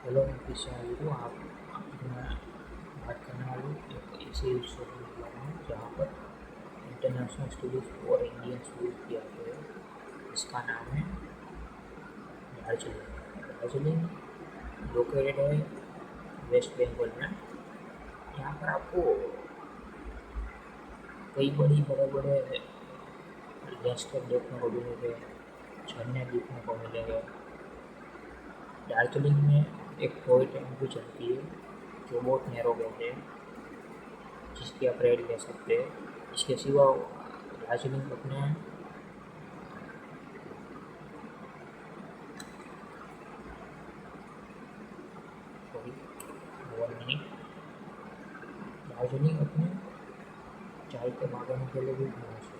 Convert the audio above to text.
Hello मैं फिर से हाजिर हूँ। आप मैं बात करने वाली हूँ एक ऐसे विषय के बारे में जहाँ पर इंटरनेशनल स्टडीज़ और इंडियन स्टडीज़ की आते हैं। इसका नाम है दार्जिलिंग। दार्जिलिंग लोकेटेड है वेस्ट बंगाल में। यहाँ पर आपको कई बड़े बड़े लैंडस्केप देखने को मिलेंगे, झरने देखने को मिलेंगे। दार्जिलिंग में एक टॉय ट्रेन भी चलती है जो बहुत नैरो गैज है, जिसकी आप राइड ले सकते हैं। इसके सिवा दार्जिलिंग अपने सॉरी 1 मिनट, दार्जिलिंग अपने चाय के बागानों के लिए भी फेमस